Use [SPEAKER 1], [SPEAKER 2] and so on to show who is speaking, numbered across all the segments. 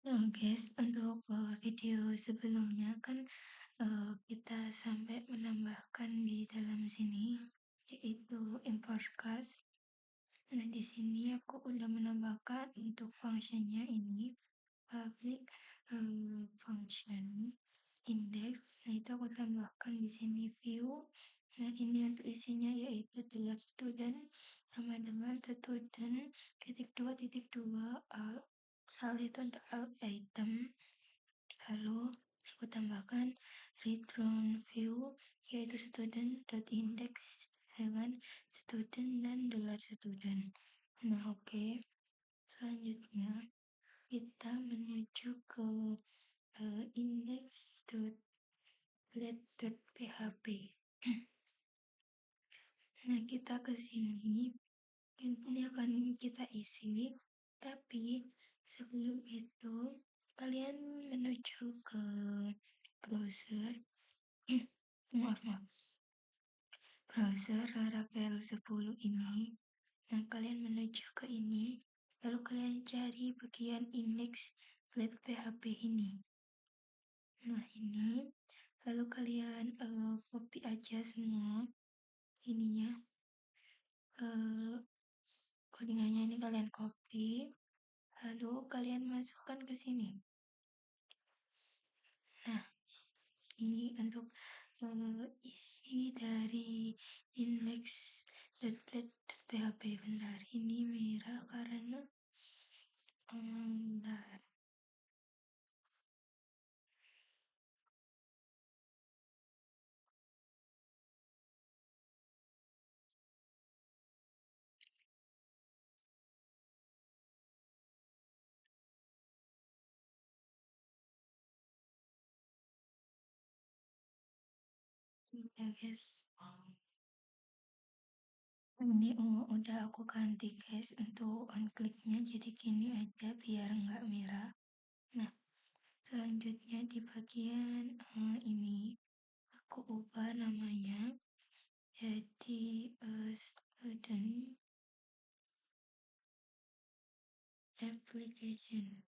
[SPEAKER 1] Nah, guys, untuk video sebelumnya kan kita sampai menambahkan di dalam sini yaitu import class. Nah, di sini aku udah menambahkan untuk functionnya ini public function index. Nah, itu aku tambahkan di sini view. Nah, ini untuk isinya yaitu adalah student nama dengan student titik dua titik dua hal itu untuk alt item. Lalu aku tambahkan return view yaitu student.index dengan student dan $student. Nah, oke. Selanjutnya kita menuju ke index.let.php. Nah, kita ke sini ini akan kita isi, tapi sebelum itu kalian menuju ke browser browser Laravel 10 ini. Nah, kalian menuju ke ini, lalu kalian cari bagian index.php ini. Nah, ini lalu kalian copy aja semua ininya, codingannya ini kalian copy, lalu kalian masukkan ke sini. Nah, ini untuk isi dari index.php. Bentar, ini merah karena bentar. Ya guys, ini udah aku ganti guys untuk on clicknya jadi gini aja biar nggak merah. Nah, selanjutnya di bagian ini aku ubah namanya jadi student application.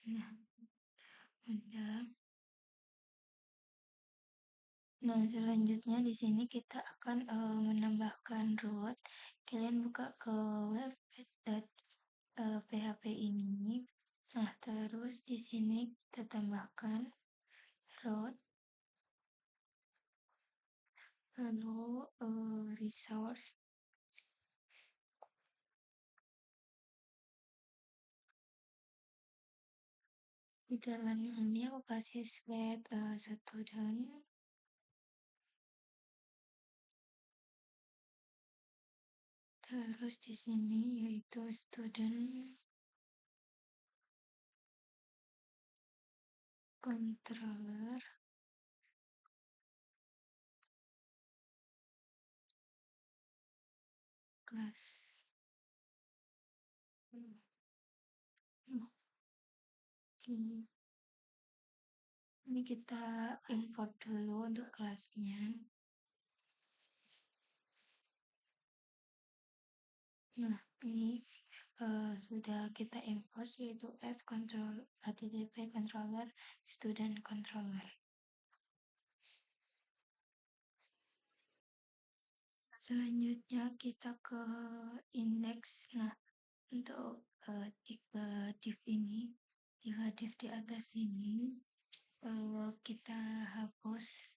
[SPEAKER 1] Nah, udah. Nah, selanjutnya di sini kita akan menambahkan root. Kalian buka ke web.php ini. Nah, terus di sini kita tambahkan root, lalu resource. Di dalam ini aku kasih slide student. Terus di sini yaitu student controller class. Oke. Ini kita import dulu untuk kelasnya. Nah, ini sudah kita import yaitu app control http controller student controller. Selanjutnya kita ke index. Nah, untuk tiga div ini, tiga div di atas ini kita hapus.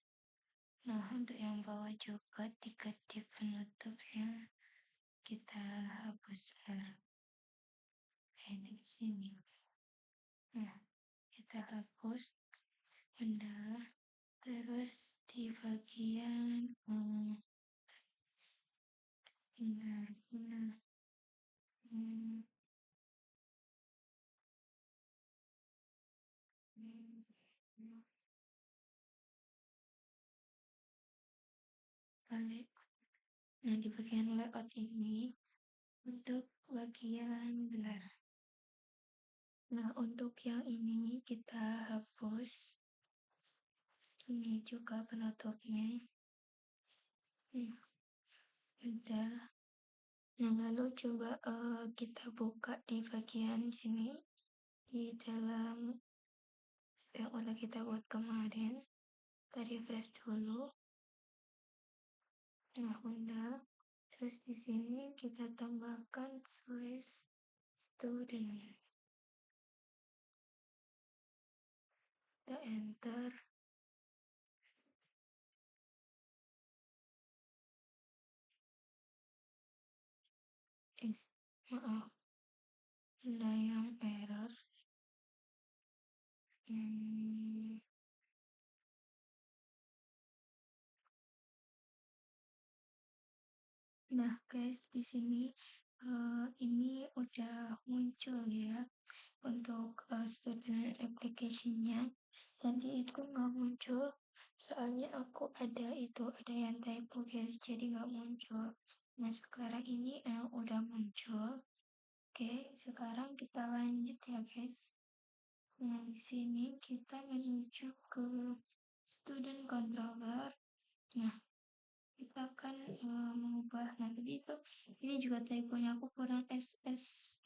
[SPEAKER 1] Nah, untuk yang bawah juga tiga div penutupnya kita hapus. Ini di sini. Nah, kita hapus. Udah. Terus di bagian benar hmm, balik. Nah, di bagian layout ini untuk bagian benar. Nah, untuk yang ini kita hapus. Ini juga penutupnya. Udah. Nah, lalu coba kita buka di bagian sini di dalam yang udah kita buat kemarin. Kita refresh dulu. Nah, udah. Terus di sini kita tambahkan slash student. Kita enter. Maaf, ada yang error. Nah, guys, di sini ini udah muncul ya untuk student application-nya. Tadi itu nggak muncul, soalnya aku ada yang typo guys, jadi nggak muncul. Nah, sekarang ini udah muncul. Oke, sekarang kita lanjut ya guys. Nah, di sini kita menuju ke student controller. Nah, kita akan mengubah. Nah, tadi itu ini juga typonya aku kurang SS.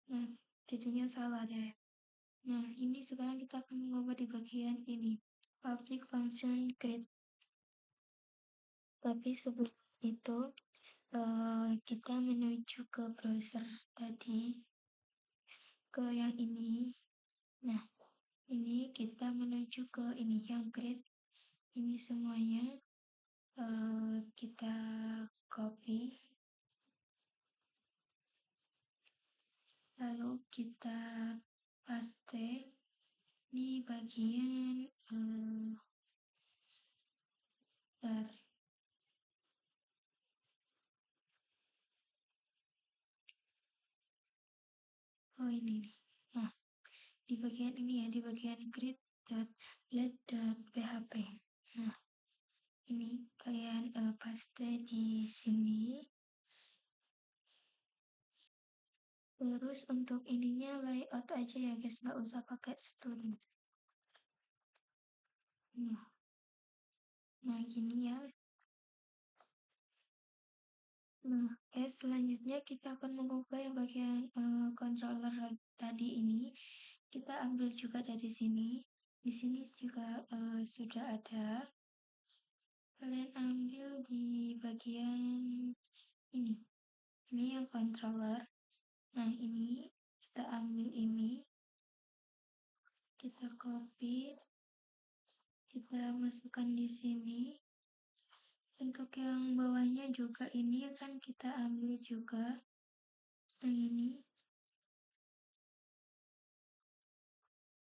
[SPEAKER 1] Nah, jadinya salah deh. Nah, ini sekarang kita akan mengubah di bagian ini, public function create. Tapi sebelum itu kita menuju ke browser tadi, ke yang ini. Nah, ini kita menuju ke ini yang create. Ini semuanya kita copy, lalu kita paste di bagian ini. Nah, di bagian ini ya, di bagian grid.let.php. Nah, ini kalian paste di sini. Terus untuk ininya layout aja ya guys, nggak usah pakai student. Nah gini ya. Nah, selanjutnya kita akan mengubah yang bagian controller tadi ini. Kita ambil juga dari sini. Di sini juga sudah ada. Kalian ambil di bagian ini. Ini yang controller. Nah, ini kita ambil ini. Kita copy. Kita masukkan di sini. Untuk yang bawahnya juga ini akan kita ambil juga. Yang ini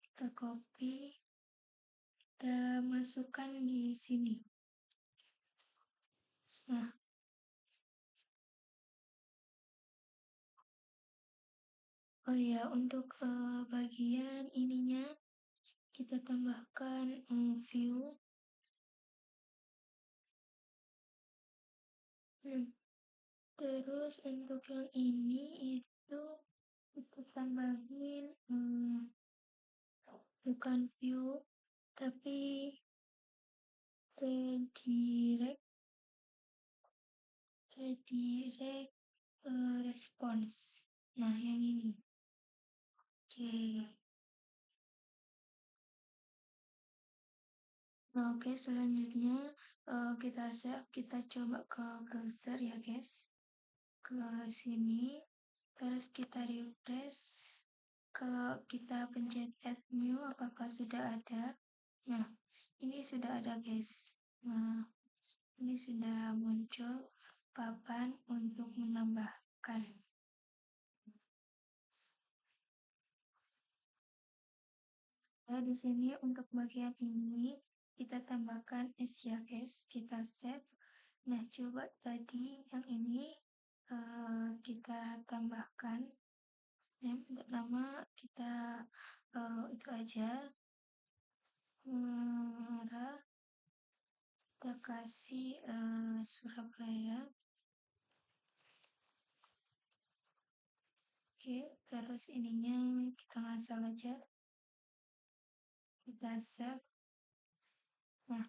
[SPEAKER 1] kita copy, kita masukkan di sini. Nah, oh ya, untuk bagian ininya kita tambahkan view. Terus untuk yang ini itu kita tambahin bukan view tapi redirect response. Nah, yang ini. Oke. Nah, oke, selanjutnya kita coba ke browser ya guys, ke sini, terus kita refresh. Kalau kita pencet add new, apakah sudah ada? Nah, ini sudah ada guys. Nah, ini sudah muncul papan untuk menambahkan. Nah, di sini untuk bagian ini kita tambahkan S ya guys, kita save. Nah, coba tadi yang ini kita tambahkan. Nah, untuk nama kita itu aja. Kita kasih Surabaya. Oke, terus ininya kita ngasal aja. Kita save. Nah,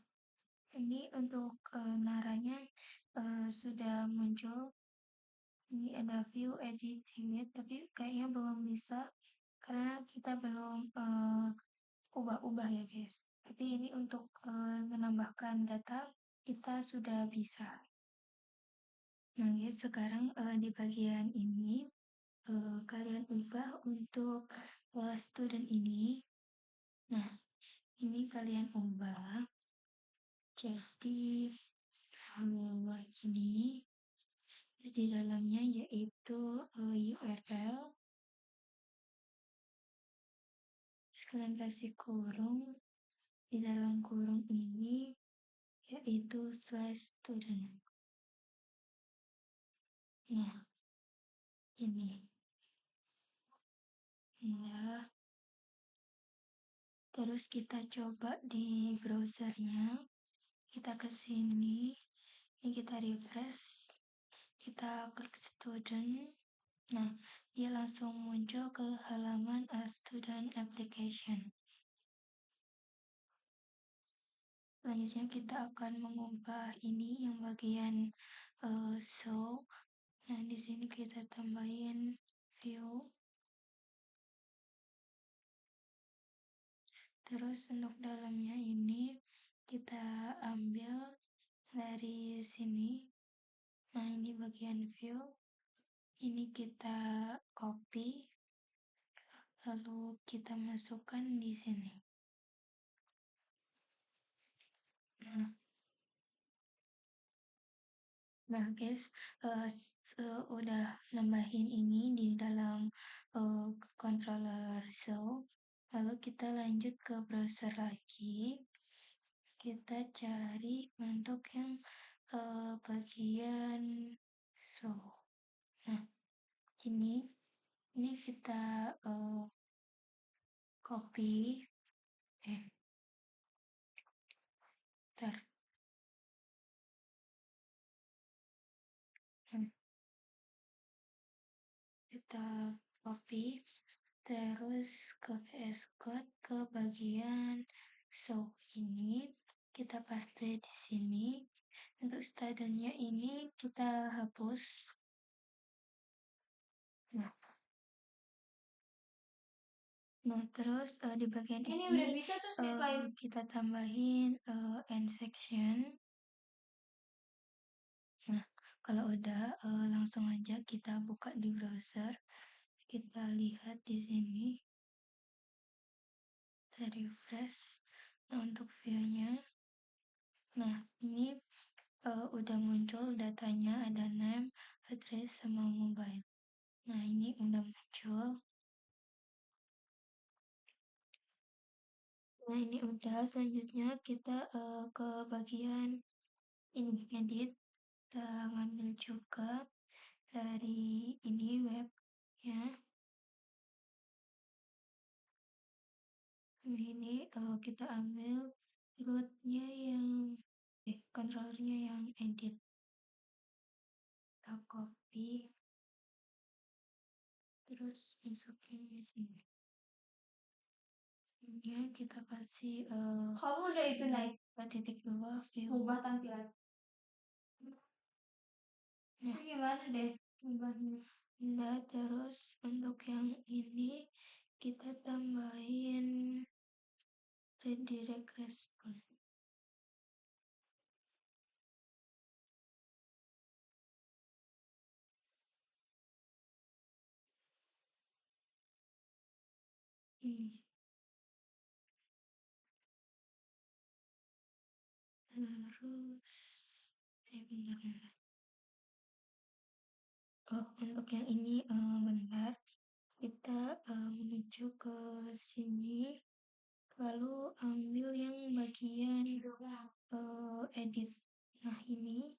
[SPEAKER 1] ini untuk naranya sudah muncul. Ini ada view editing ya, tapi kayaknya belum bisa karena kita belum ubah-ubah ya guys. Tapi ini untuk menambahkan data kita sudah bisa. Nah guys, sekarang di bagian ini kalian ubah untuk student ini. Nah, ini kalian ubah jadi ini di dalamnya yaitu URL. Terus kalian kasih kurung, di dalam kurung ini yaitu /student. Nah, ini. Nah, terus kita coba di browsernya. Kita ke sini. Ini kita refresh. Kita klik student. Nah, dia langsung muncul ke halaman student application. Selanjutnya kita akan mengubah ini yang bagian show. Nah, di sini kita tambahin view. Terus untuk dalamnya ini kita ambil dari sini. Nah, ini bagian view. Ini kita copy. Lalu kita masukkan di sini. Nah guys, udah nambahin ini di dalam controller show. Lalu kita lanjut ke browser lagi. Kita cari untuk yang bagian show. Nah, ini kita copy. Ntar. Kita copy. Terus ke VS Code ke bagian show ini kita paste di sini. Untuk studentnya ini kita hapus. Nah terus di bagian ini udah bisa terus kita tambahin end section. Nah kalau udah langsung aja kita buka di browser. Kita lihat di sini. Kita refresh. Nah untuk view-nya. Nah ini udah muncul datanya, ada name, address, sama mobile. Nah ini udah muncul. Nah ini udah, selanjutnya kita ke bagian ini edit. Kita ngambil juga dari ini web ya. Ini kita ambil rootnya yang controllernya yang edit. Kita copy terus masukin di sini. Ya kita kasih kamu udah itu naik titik 2 view ubah tampilan. Nah gimana deh ubahnya? Nah terus untuk yang ini kita tambahin redirect response. Ini terus benar. Untuk yang ini benar, kita menuju ke sini lalu ambil yang bagian edit. Nah ini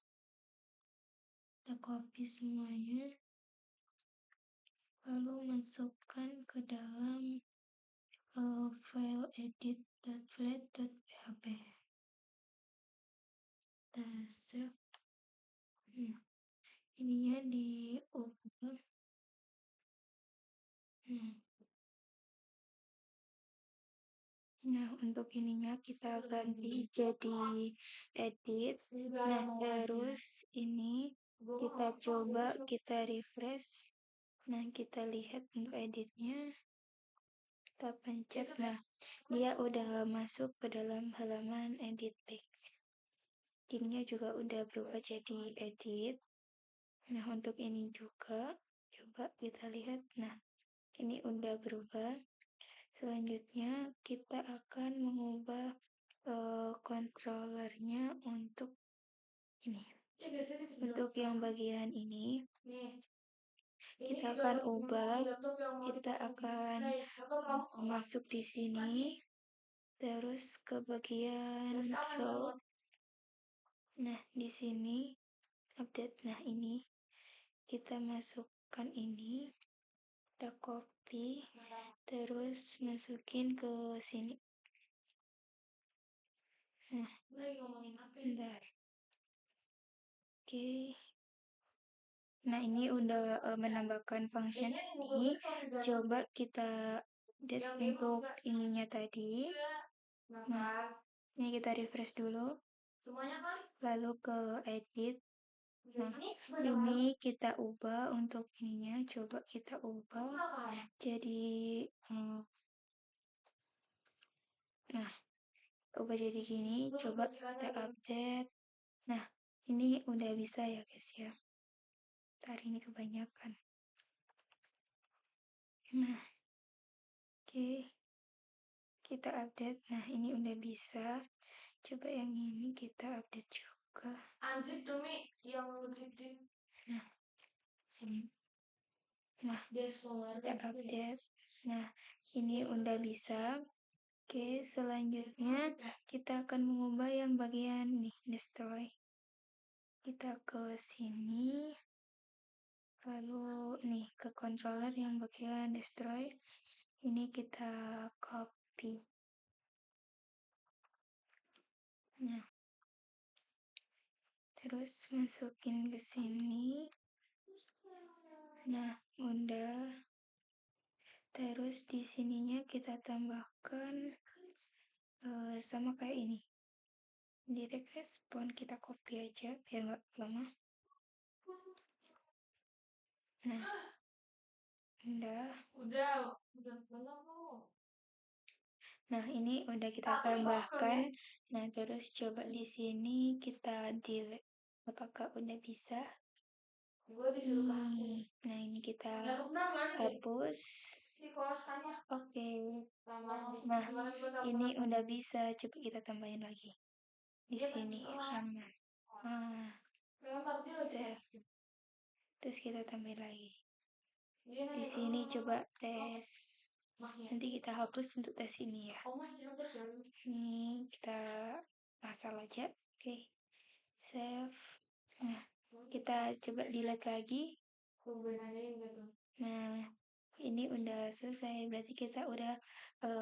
[SPEAKER 1] kita copy semuanya lalu masukkan ke dalam file edit.flat.php. Kita save. Ininya diubah. Nah untuk ininya kita ganti jadi edit. Nah terus ini Kita coba, kita refresh. Nah, kita lihat untuk editnya. Kita pencet. Nah, dia udah masuk ke dalam halaman edit page. Ininya juga udah berubah jadi edit. Nah, untuk ini juga coba kita lihat. Nah, ini udah berubah. Selanjutnya kita akan mengubah controllernya untuk ini. Untuk yang bagian ini kita akan ubah. Kita akan masuk di sini. Terus ke bagian row. Nah, di sini update. Nah, ini kita masukkan ini. Kita copy. Terus masukin ke sini. Nah, bentar. Oke. Nah, ini udah menambahkan function ini. Coba kita update untuk ininya tadi. Nah, ini kita refresh dulu. Lalu ke edit. Nah, ini kita ubah untuk ininya. Coba kita ubah jadi nah, ubah jadi gini. Coba kita update. Nah, ini udah bisa ya guys ya. Hari ini kebanyakan. Nah, oke. Kita update. Nah, ini udah bisa. Coba yang ini kita update juga. Anjir Demi yang Nah, ini. Nah, kita update. Nah, ini udah bisa. Oke, selanjutnya kita akan mengubah yang bagian nih, destroy. Kita ke sini. Lalu nih ke controller yang bagian destroy. Ini kita copy. Nah, terus masukin ke sini. Nah, udah. Terus di sininya kita tambahkan sama kayak ini. Direct respon kita copy aja biar nggak lama. Nah, udah. Nah, ini udah kita tambahkan. Nah, terus coba di sini kita delete. Apakah udah bisa? Nah, ini kita hapus. Oke. Nah, ini udah bisa. Coba kita tambahin lagi. Di sini aman. Save. Terus kita tambahin lagi. Di sini coba tes. Nanti kita hapus untuk tes ini ya. Ini kita asal aja. Oke. Save. Nah, kita coba delete lagi. Nah, ini udah selesai. Berarti kita udah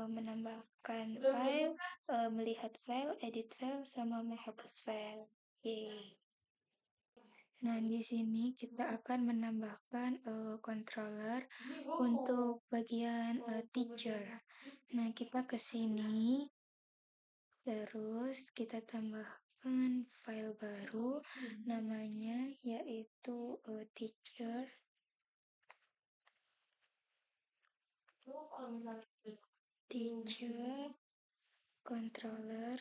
[SPEAKER 1] menambahkan file, melihat file, edit file, sama menghapus file. Yeay. Nah, di sini kita akan menambahkan controller untuk bagian teacher. Nah, kita ke sini, terus kita tambahkan file baru, namanya yaitu teacher. Teacher controller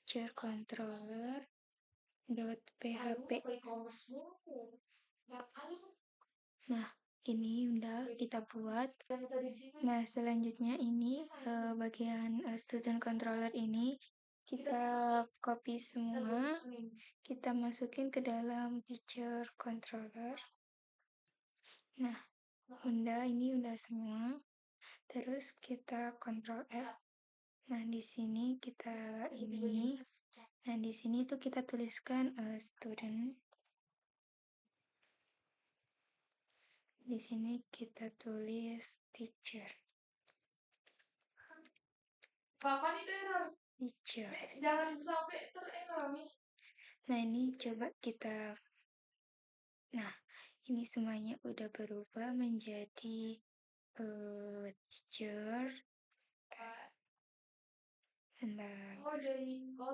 [SPEAKER 1] teacher controller .php. Nah, ini udah kita buat. Nah, selanjutnya ini bagian student controller ini kita copy semua, kita masukin ke dalam teacher controller. Nah, ini udah semua. Terus kita Ctrl F. Nah, di sini kita ini. Nah, di sini tuh kita tuliskan student. Di sini kita tulis teacher. Apa nih error? Teacher. Jangan sampai tererror nih. Nah, ini coba kita. Nah, ini semuanya udah berubah menjadi teacher. Bentar. Oh,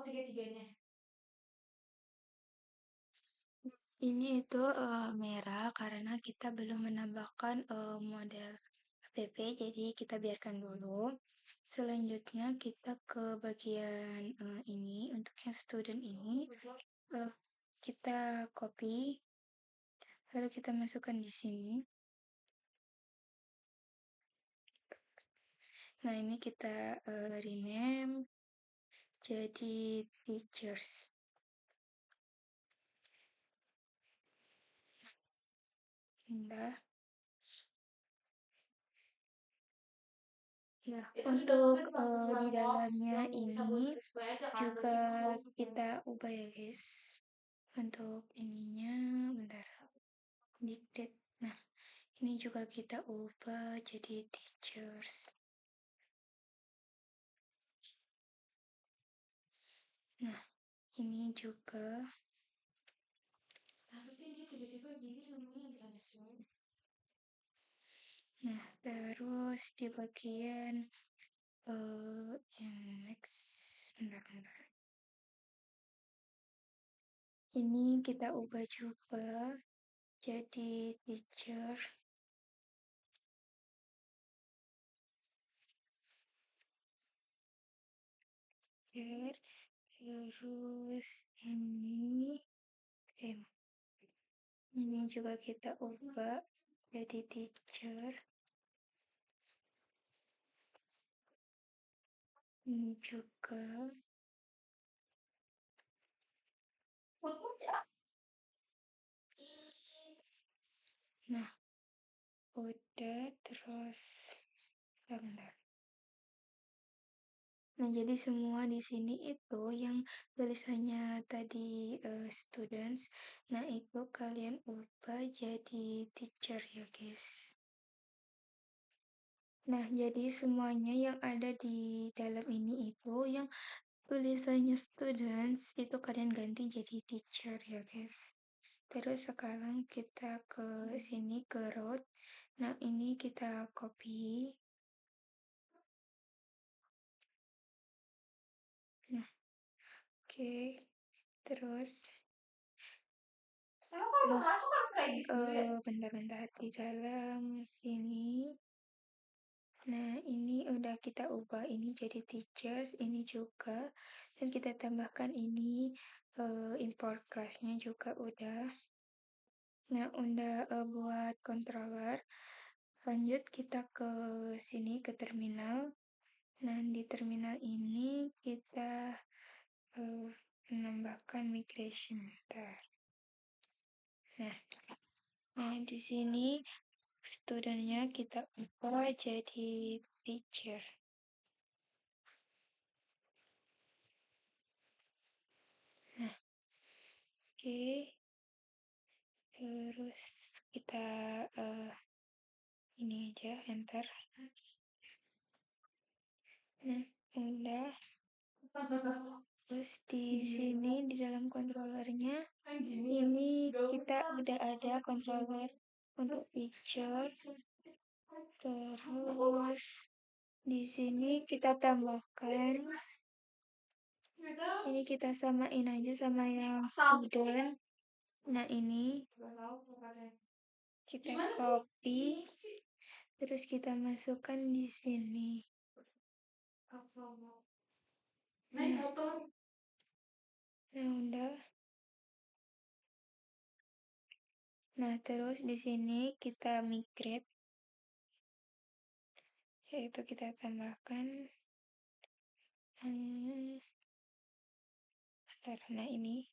[SPEAKER 1] tiga-tiganya. Ini itu merah karena kita belum menambahkan model app, jadi kita biarkan dulu. Selanjutnya kita ke bagian ini untuk yang student ini eh, kita copy, lalu kita masukkan di sini. Nah ini kita rename jadi teachers. Nah, nah untuk di dalamnya ini juga kita ubah ya guys. Untuk ininya bentar dikit. Nah ini juga kita ubah jadi teachers. Nah ini juga. Nah terus di bagian yang next bentar. Ini kita ubah juga jadi teacher. Terus ini juga kita ubah jadi teacher. Ini juga. Nah, udah terus bentar. Nah, jadi semua di sini itu yang tulisannya tadi students. Nah, itu kalian ubah jadi teacher ya, guys. Nah, jadi semuanya yang ada di dalam ini itu yang tulisannya students itu kalian ganti jadi teacher ya, guys. Terus sekarang kita ke sini ke road. Nah, ini kita copy. Nah, oke. Terus bentar-bentar di dalam sini. Nah, ini udah kita ubah ini jadi teachers, ini juga. Dan kita tambahkan ini import class-nya juga udah. Nah, udah buat controller. Lanjut kita ke sini ke terminal. Nah, di terminal ini kita menambahkan migration. Bentar. Nah, di sini studentnya kita ubah jadi teacher. Nah, oke. Terus kita ini aja enter. Nah, udah. Terus di sini di dalam controllernya ini kita udah ada controller untuk teachers. Terus di sini kita tambahkan ini kita samain aja sama yang student. Nah ini kita copy terus kita masukkan di sini. Nah udah. Nah terus di sini kita migrate, yaitu kita tambahkan karena ini.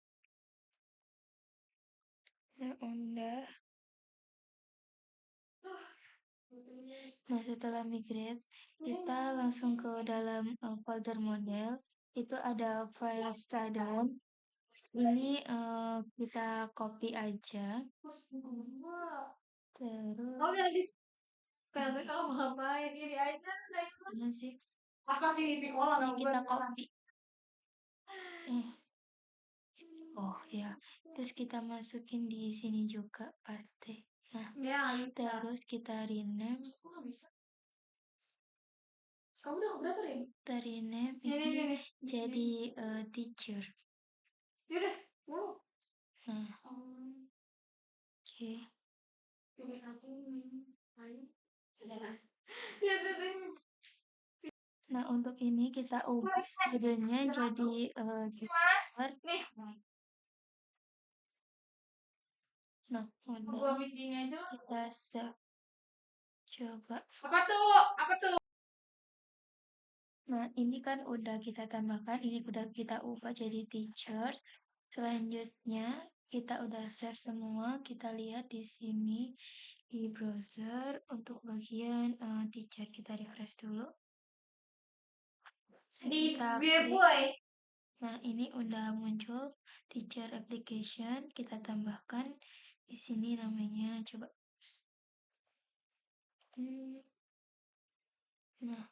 [SPEAKER 1] Nah udah. Nah, setelah migrate, kita langsung ke dalam folder model. Itu ada file stadion. Ini kita copy aja. Terus. Kalau kamu ngapain ini aja? Mana sih? Apa sih ini ini kita copy. Oh ya, terus kita masukin di sini juga pasti. Nah, ya, terus kita rename. Kamu udah berapa nih? Rename ini jadi teacher. Nah, Oke. Nah, untuk ini kita ubah judulnya jadi Giver. Nah, udah kita save. Coba. Nah, ini kan udah kita tambahkan, ini udah kita ubah jadi teacher. Selanjutnya, kita udah save semua. Kita lihat di sini di browser untuk bagian teacher. Kita refresh dulu. Kita klik. Nah, ini udah muncul teacher application. Kita tambahkan di sini namanya. Coba. Nah,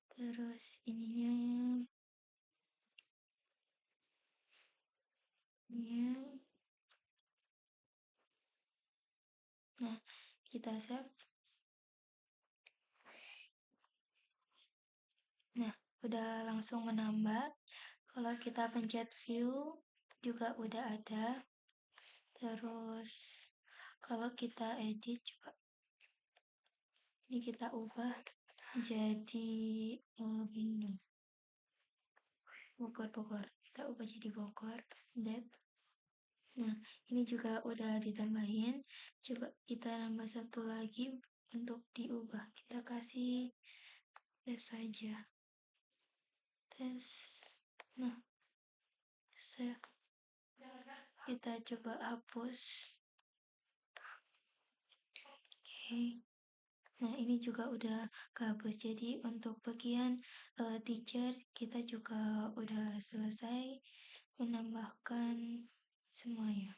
[SPEAKER 1] terus ininya ya. Nah, kita save. Nah, udah langsung menambah. Kalau kita pencet view juga udah ada. Terus kalau kita edit coba. Ini kita ubah jadi Bogor. Kita ubah jadi Bogor. Nah, ini juga udah ditambahin. Coba kita nambah satu lagi untuk diubah. Kita kasih tes saja. Tes. Nah, kita coba hapus. Oke. Nah, ini juga udah kehapus. Jadi untuk bagian teacher kita juga udah selesai menambahkan semuanya.